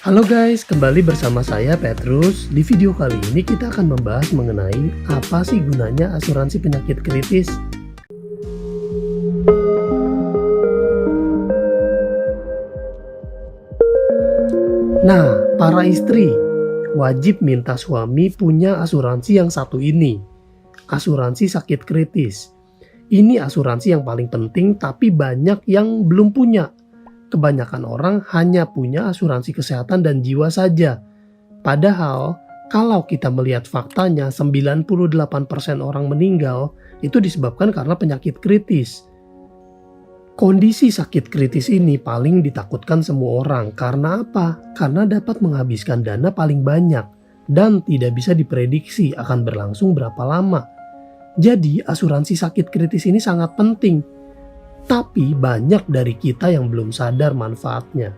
Halo guys, kembali bersama saya Petrus. Di video kali ini kita akan membahas mengenai apa sih gunanya asuransi penyakit kritis. Nah, para istri wajib minta suami punya asuransi yang satu ini, asuransi sakit kritis. Ini asuransi yang paling penting tapi banyak yang belum punya. Kebanyakan orang hanya punya asuransi kesehatan dan jiwa saja. Padahal, kalau kita melihat faktanya, 98% orang meninggal itu disebabkan karena penyakit kritis. Kondisi sakit kritis ini paling ditakutkan semua orang. Karena apa? Karena dapat menghabiskan dana paling banyak dan tidak bisa diprediksi akan berlangsung berapa lama. Jadi, asuransi sakit kritis ini sangat penting. Tapi banyak dari kita yang belum sadar manfaatnya.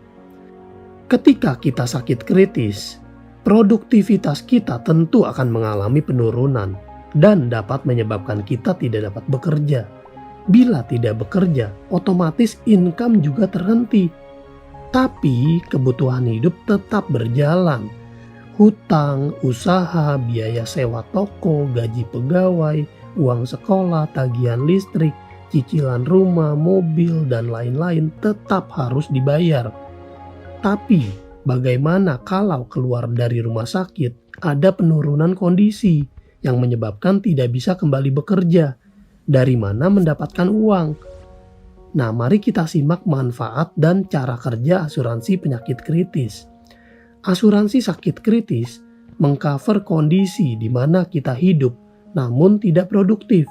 Ketika kita sakit kritis, produktivitas kita tentu akan mengalami penurunan dan dapat menyebabkan kita tidak dapat bekerja. Bila tidak bekerja, otomatis income juga terhenti. Tapi kebutuhan hidup tetap berjalan. Hutang, usaha, biaya sewa toko, gaji pegawai, uang sekolah, tagihan listrik, cicilan rumah, mobil, dan lain-lain tetap harus dibayar. Tapi, bagaimana kalau keluar dari rumah sakit ada penurunan kondisi yang menyebabkan tidak bisa kembali bekerja? Dari mana mendapatkan uang? Nah, mari kita simak manfaat dan cara kerja asuransi penyakit kritis. Asuransi sakit kritis mengcover kondisi di mana kita hidup namun tidak produktif.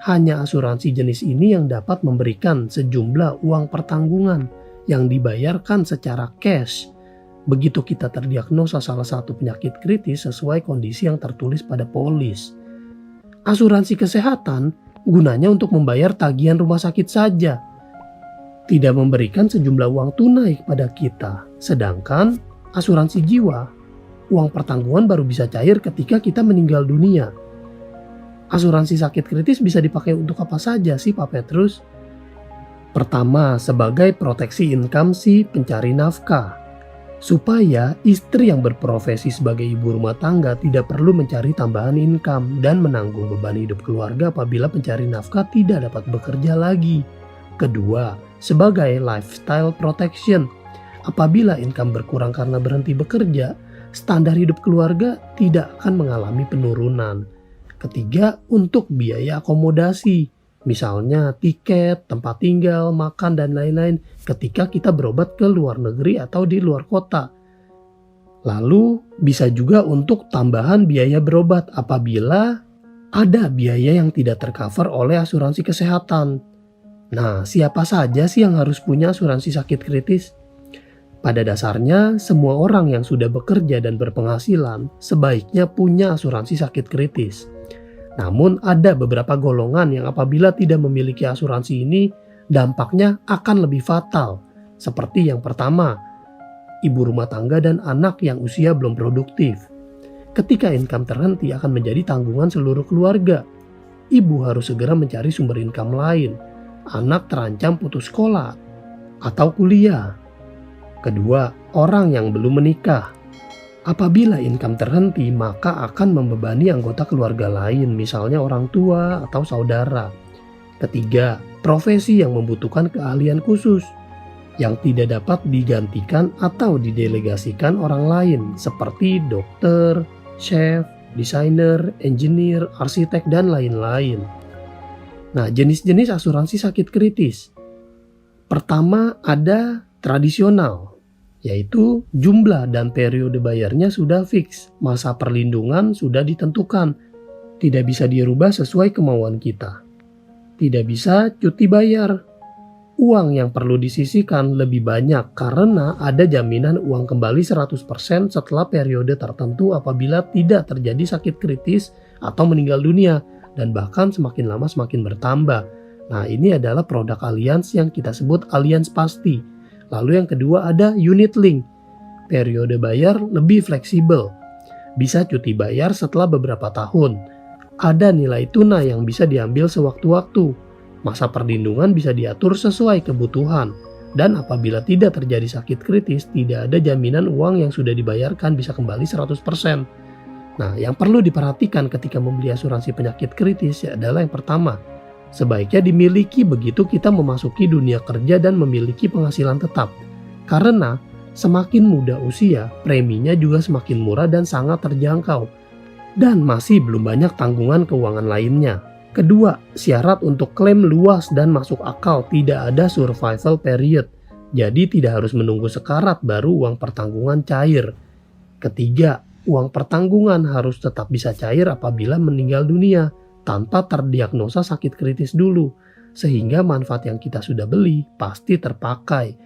Hanya asuransi jenis ini yang dapat memberikan sejumlah uang pertanggungan yang dibayarkan secara cash. Begitu kita terdiagnosa salah satu penyakit kritis sesuai kondisi yang tertulis pada polis. Asuransi kesehatan gunanya untuk membayar tagihan rumah sakit saja. Tidak memberikan sejumlah uang tunai kepada kita. Sedangkan asuransi jiwa, uang pertanggungan baru bisa cair ketika kita meninggal dunia. Asuransi sakit kritis bisa dipakai untuk apa saja sih Pak Petrus? Pertama, sebagai proteksi income si pencari nafkah. Supaya istri yang berprofesi sebagai ibu rumah tangga tidak perlu mencari tambahan income dan menanggung beban hidup keluarga apabila pencari nafkah tidak dapat bekerja lagi. Kedua, sebagai lifestyle protection. Apabila income berkurang karena berhenti bekerja, standar hidup keluarga tidak akan mengalami penurunan. Ketiga, untuk biaya akomodasi, misalnya tiket, tempat tinggal, makan, dan lain-lain ketika kita berobat ke luar negeri atau di luar kota. Lalu, bisa juga untuk tambahan biaya berobat apabila ada biaya yang tidak tercover oleh asuransi kesehatan. Nah, siapa saja sih yang harus punya asuransi sakit kritis? Pada dasarnya, semua orang yang sudah bekerja dan berpenghasilan sebaiknya punya asuransi sakit kritis. Namun ada beberapa golongan yang apabila tidak memiliki asuransi ini, dampaknya akan lebih fatal. Seperti yang pertama, ibu rumah tangga dan anak yang usia belum produktif. Ketika income terhenti akan menjadi tanggungan seluruh keluarga. Ibu harus segera mencari sumber income lain. Anak terancam putus sekolah atau kuliah. Kedua, orang yang belum menikah. Apabila income terhenti, maka akan membebani anggota keluarga lain, misalnya orang tua atau saudara. Ketiga, profesi yang membutuhkan keahlian khusus, yang tidak dapat digantikan atau didelegasikan orang lain, seperti dokter, chef, desainer, engineer, arsitek, dan lain-lain. Nah, jenis-jenis asuransi sakit kritis. Pertama, ada tradisional, yaitu jumlah dan periode bayarnya sudah fix, masa perlindungan sudah ditentukan, tidak bisa dirubah sesuai kemauan kita. Tidak bisa cuti bayar. Uang yang perlu disisihkan lebih banyak karena ada jaminan uang kembali 100% setelah periode tertentu apabila tidak terjadi sakit kritis atau meninggal dunia, dan bahkan semakin lama semakin bertambah. Nah, ini adalah produk Allianz yang kita sebut Allianz Pasti. Lalu yang kedua ada unit link. Periode bayar lebih fleksibel. Bisa cuti bayar setelah beberapa tahun. Ada nilai tunai yang bisa diambil sewaktu-waktu. Masa perlindungan bisa diatur sesuai kebutuhan. Dan apabila tidak terjadi sakit kritis, tidak ada jaminan uang yang sudah dibayarkan bisa kembali 100%. Nah, yang perlu diperhatikan ketika membeli asuransi penyakit kritis adalah yang pertama, sebaiknya dimiliki begitu kita memasuki dunia kerja dan memiliki penghasilan tetap. Karena semakin muda usia, preminya juga semakin murah dan sangat terjangkau. Dan masih belum banyak tanggungan keuangan lainnya. Kedua, syarat untuk klaim luas dan masuk akal, tidak ada survival period. Jadi tidak harus menunggu sekarat baru uang pertanggungan cair. Ketiga, uang pertanggungan harus tetap bisa cair apabila meninggal dunia tanpa terdiagnosa sakit kritis dulu, sehingga manfaat yang kita sudah beli pasti terpakai.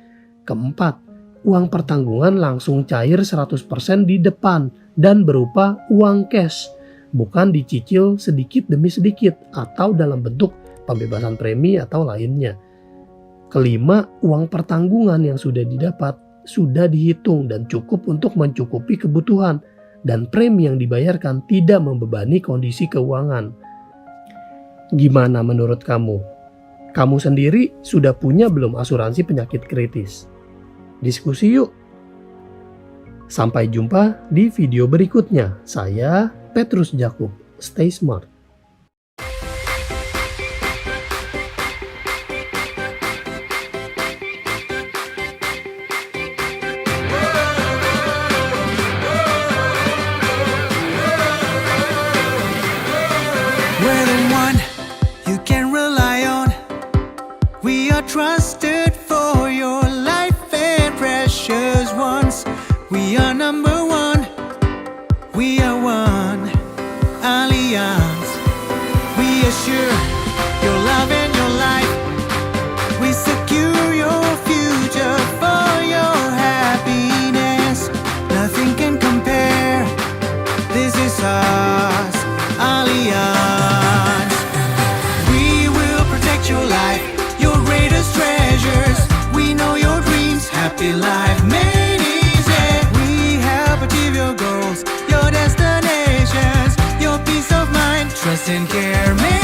Keempat, uang pertanggungan langsung cair 100% di depan dan berupa uang cash, bukan dicicil sedikit demi sedikit atau dalam bentuk pembebasan premi atau lainnya. Kelima, uang pertanggungan yang sudah didapat sudah dihitung dan cukup untuk mencukupi kebutuhan, dan premi yang dibayarkan tidak membebani kondisi keuangan. Gimana menurut kamu? Kamu sendiri sudah punya belum asuransi penyakit kritis? Diskusi yuk! Sampai jumpa di video berikutnya. Saya Petrus Jakub. Stay smart. We're the one you can rely on. We are trusted for your life and precious ones. We are number one. We are one Allianz. We assure your love and your life. We secure your future for your happiness. Nothing can compare. This is us, Allianz. We will protect your life, your greatest treasures. We know your dreams, happy life made easy. We help achieve your goals, your destinations, your peace of mind, trust and care.